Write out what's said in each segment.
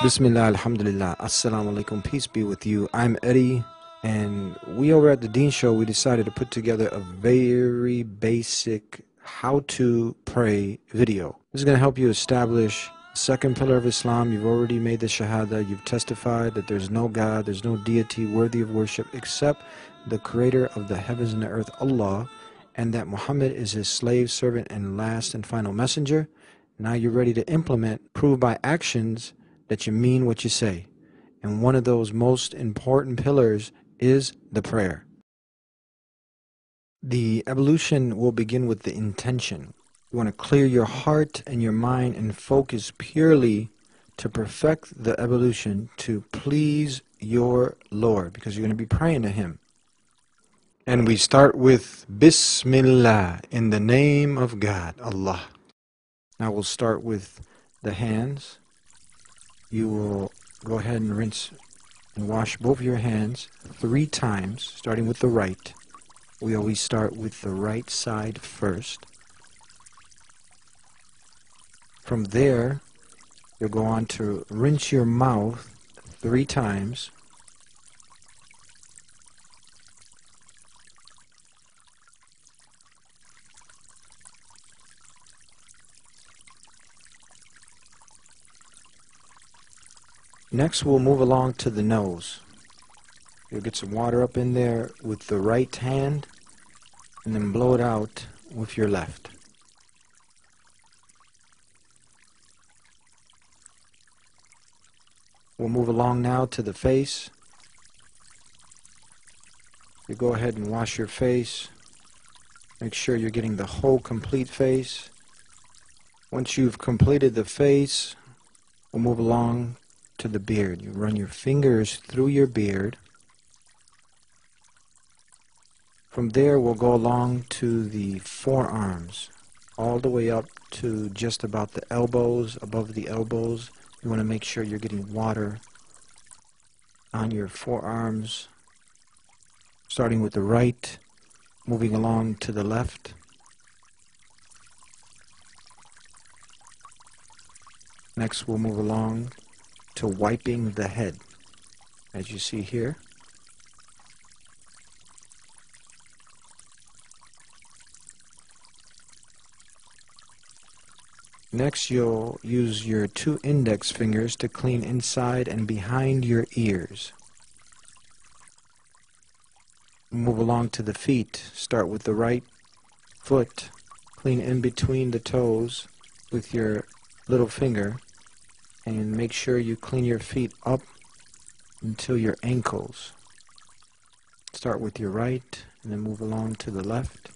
Bismillah, alhamdulillah, assalamu alaikum, peace be with you. I'm Eddie, and we over at the Deen Show, we decided to put together a very basic how to pray video. This is going to help you establish the second pillar of Islam. You've already made the Shahada, you've testified that there's no God, there's no deity worthy of worship except the creator of the heavens and the earth, Allah, and that Muhammad is his slave, servant, and last and final messenger. Now you're ready to implement, prove by actions that you mean what you say. And one of those most important pillars is the prayer. The evolution will begin with the intention. You want to clear your heart and your mind and focus purely to perfect the evolution to please your Lord, because you're going to be praying to Him. And we start with Bismillah, in the name of God, Allah. Now we'll start with the hands. You will go ahead and rinse and wash both your hands 3 times, starting with the right. We always start with the right side first. From there, you'll go on to rinse your mouth 3 times. Next, we'll move along to the nose. You'll get some water up in there with the right hand and then blow it out with your left. We'll move along now to the face. You go ahead and wash your face. Make sure you're getting the whole complete face. Once you've completed the face, we'll move along to the beard. You run your fingers through your beard. From there, we'll go along to the forearms, all the way up to just about the elbows, above the elbows. You want to make sure you're getting water on your forearms, starting with the right, moving along to the left. Next, we'll move along to wiping the head, as you see here. Next, you'll use your 2 index fingers to clean inside and behind your ears. Move along to the feet. Start with the right foot. Clean in between the toes with your little finger. And make sure you clean your feet up until your ankles. Start with your right and then move along to the left.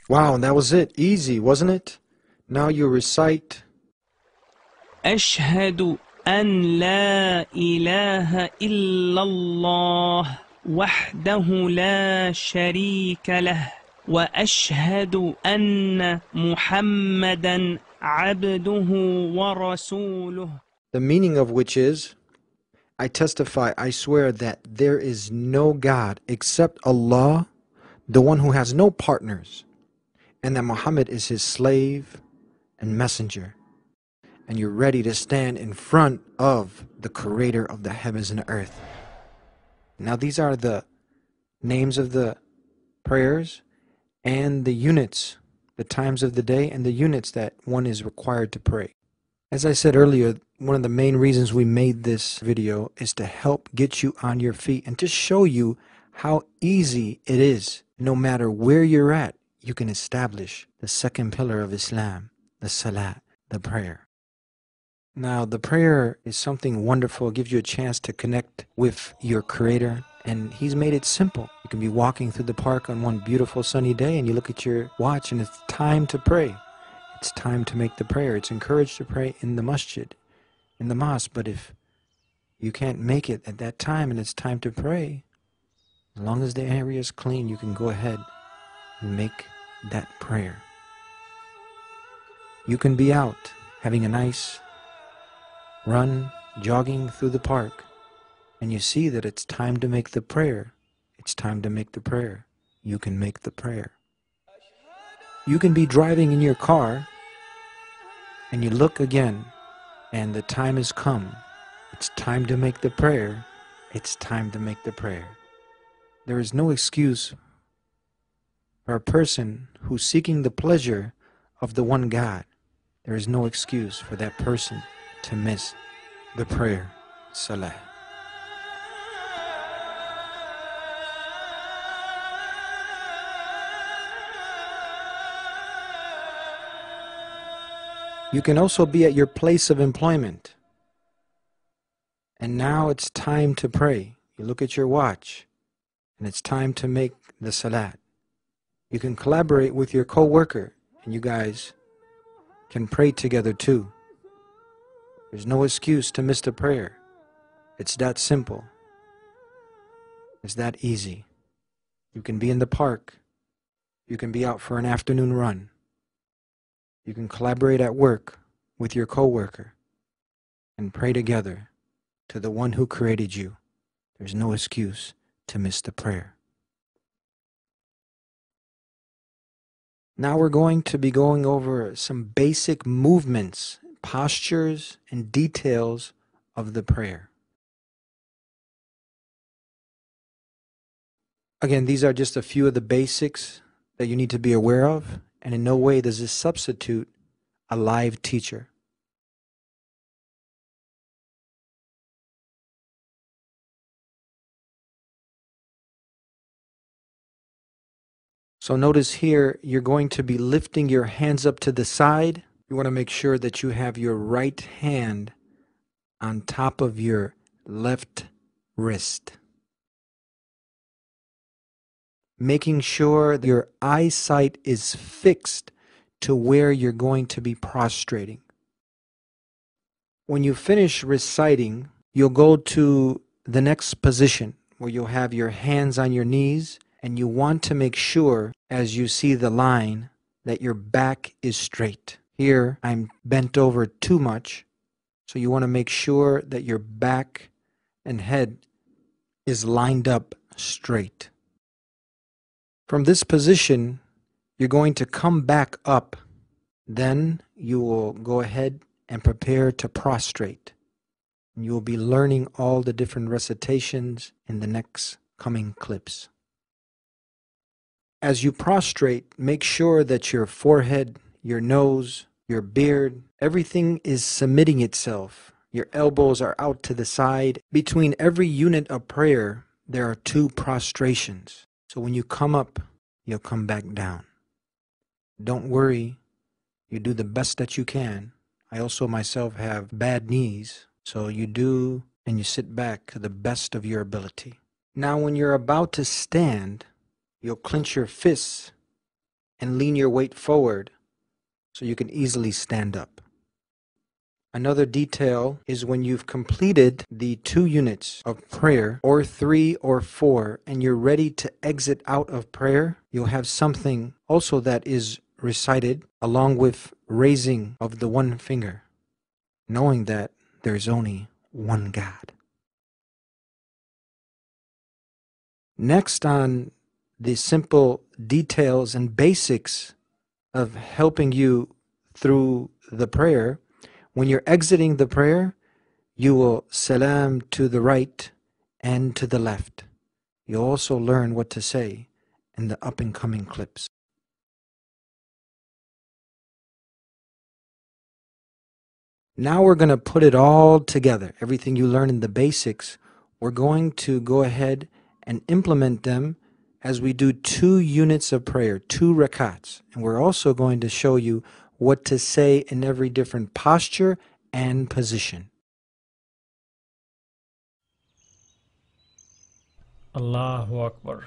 Wow, that was it. Easy, wasn't it? Now you recite أشهد أن لا إله إلا الله وحده لا شريك له وأشهد أن محمدا عبده ورسوله. The meaning of which is, I testify, I swear that there is no God except Allah, the one who has no partners, and that Muhammad is his slave and messenger. And you're ready to stand in front of the creator of the heavens and the earth. Now these are the names of the prayers and the units, the times of the day and the units that one is required to pray. As I said earlier, one of the main reasons we made this video is to help get you on your feet and to show you how easy it is. No matter where you're at, you can establish the second pillar of Islam, the Salah, the prayer. Now, the prayer is something wonderful. It gives you a chance to connect with your Creator, and He's made it simple. You can be walking through the park on one beautiful sunny day, and you look at your watch, and it's time to pray. It's time to make the prayer. It's encouraged to pray in the masjid, in the mosque, but if you can't make it at that time and it's time to pray, as long as the area is clean, you can go ahead and make that prayer. You can be out having a nice run, jogging through the park, and you see that it's time to make the prayer, it's time to make the prayer. You can make the prayer. You can be driving in your car and you look again and the time has come. It's time to make the prayer. It's time to make the prayer. There is no excuse for a person who's seeking the pleasure of the one God. There is no excuse for that person to miss the prayer, Salah. You can also be at your place of employment, and now it's time to pray. You look at your watch, and it's time to make the Salat. You can collaborate with your co-worker, and you guys can pray together too. There's no excuse to miss the prayer. It's that simple. It's that easy. You can be in the park. You can be out for an afternoon run. You can collaborate at work with your co-worker and pray together to the one who created you. There's no excuse to miss the prayer. Now we're going to be going over some basic movements, postures, and details of the prayer. Again, these are just a few of the basics that you need to be aware of, and in no way does this substitute a live teacher. So notice here, you're going to be lifting your hands up to the side. You want to make sure that you have your right hand on top of your left wrist. Making sure that your eyesight is fixed to where you're going to be prostrating. When you finish reciting, you'll go to the next position where you'll have your hands on your knees, and you want to make sure as you see the line that your back is straight. Here I'm bent over too much, so you want to make sure that your back and head is lined up straight. From this position, you're going to come back up. Then you will go ahead and prepare to prostrate. You will be learning all the different recitations in the next coming clips. As you prostrate, make sure that your forehead, your nose, your beard, everything is submitting itself. Your elbows are out to the side. Between every unit of prayer, there are 2 prostrations. So when you come up, you'll come back down. Don't worry. You do the best that you can. I also myself have bad knees, so you do and you sit back to the best of your ability. Now when you're about to stand, you'll clench your fists and lean your weight forward so you can easily stand up. Another detail is when you've completed the 2 units of prayer, or 3 or 4, and you're ready to exit out of prayer, you'll have something also that is recited along with raising of the one finger, knowing that there's only one God. Next on the simple details and basics of helping you through the prayer, when you're exiting the prayer, you will salam to the right and to the left. You'll also learn what to say in the up and coming clips. Now we're going to put it all together. Everything you learn in the basics, we're going to go ahead and implement them as we do 2 units of prayer, 2 rakats. And we're also going to show you what to say in every different posture and position. Allahu Akbar.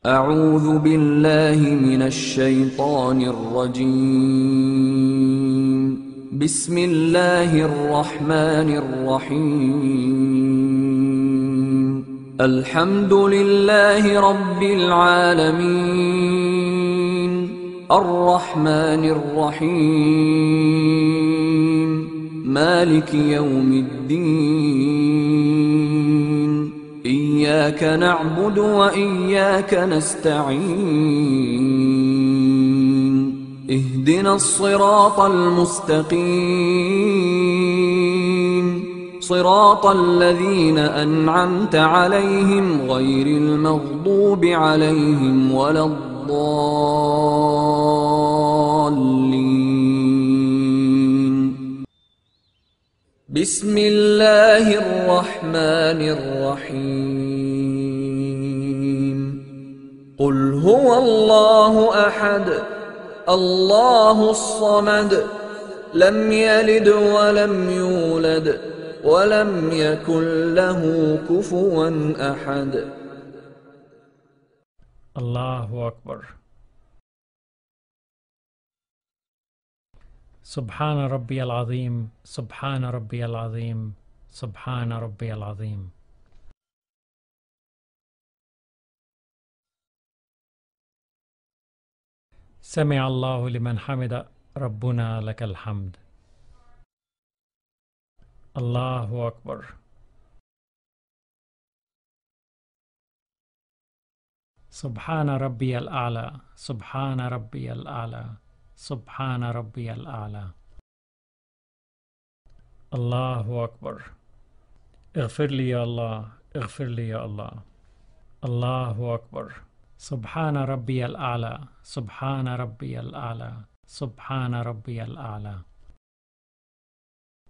أعوذ بالله من الشيطان الرجيم بسم الله الرحمن الرحيم الحمد لله رب العالمين الرحمن الرحيم مالك يوم الدين إياك نعبد وإياك نستعين اهدنا الصراط المستقيم صراط الذين أنعمت عليهم غير المغضوب عليهم ولا الضالين. بسم الله الرحمن الرحيم قل هو الله أحد الله الصمد لم يلد ولم يولد ولم يكن له كفوا أحد. الله أكبر. سبحان ربي العظيم سبحان ربي العظيم سبحان ربي العظيم. سمع الله لمن حمد ربنا لك الحمد. الله أكبر. سبحان ربي الأعلى سبحان ربي الأعلى سبحان ربي الأعلى. الله أكبر. اغفر لي يا الله اغفر لي يا الله. الله أكبر. سبحان ربي الأعلى سبحان ربي الأعلى سبحان ربي الأعلى.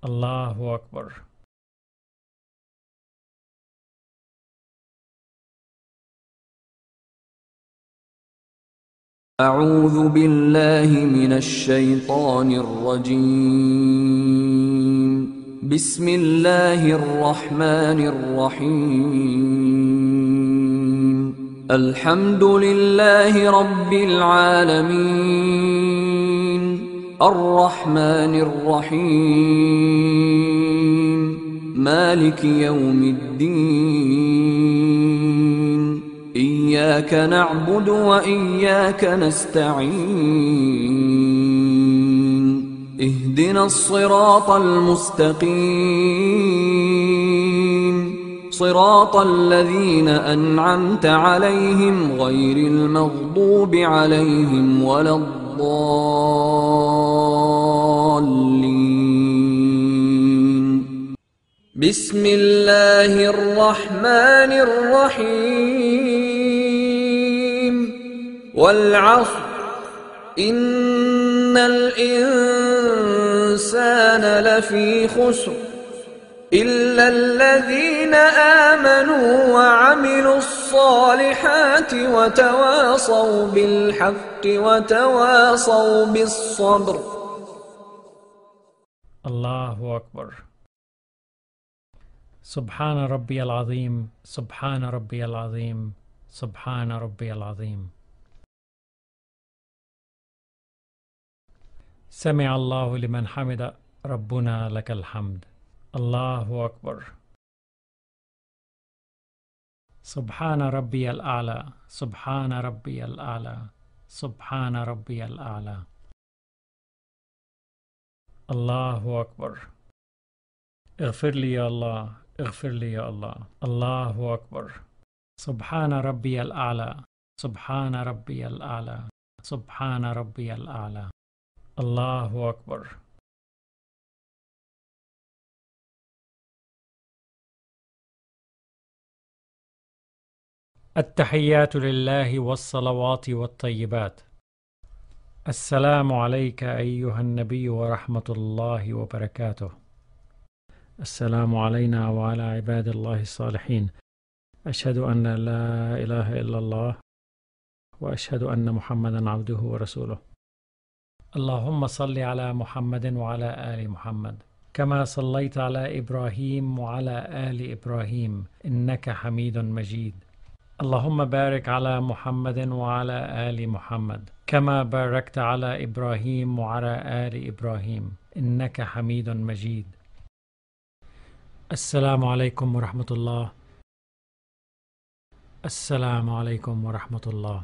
الله أكبر. أعوذ بالله من الشيطان الرجيم. بسم الله الرحمن الرحيم. الحمد لله رب العالمين الرحمن الرحيم مالك يوم الدين إياك نعبد وإياك نستعين اهدنا الصراط المستقيم صراط الذين أنعمت عليهم غير المغضوب عليهم ولا الضالين. بسم الله الرحمن الرحيم. والعصر إن الإنسان لفي خسر إلا الذين آمنوا وعملوا الصالحات وتواصوا بالحق وتواصوا بالصبر. الله أكبر. سبحان ربي العظيم سبحان ربي العظيم سبحان ربي العظيم. سمع الله لمن حمد ربنا لك الحمد. الله أكبر. سبحان ربي الأعلى سبحان ربي الأعلى سبحان ربي الأعلى. الله أكبر. اغفر لي يا الله اغفر لي يا الله. الله أكبر. سبحان ربي الأعلى سبحان ربي الأعلى سبحان ربي الأعلى. الله أكبر. التحيات لله والصلوات والطيبات. السلام عليك أيها النبي ورحمة الله وبركاته. السلام علينا وعلى عباد الله الصالحين. أشهد أن لا إله إلا الله وأشهد أن محمدا عبده ورسوله. اللهم صل على محمد وعلى آل محمد كما صليت على إبراهيم وعلى آل إبراهيم إنك حميد مجيد. اللهم بارك على محمد وعلى آل محمد كما باركت على إبراهيم وعلى آل إبراهيم إنك حميد مجيد. السلام عليكم ورحمة الله. السلام عليكم ورحمة الله.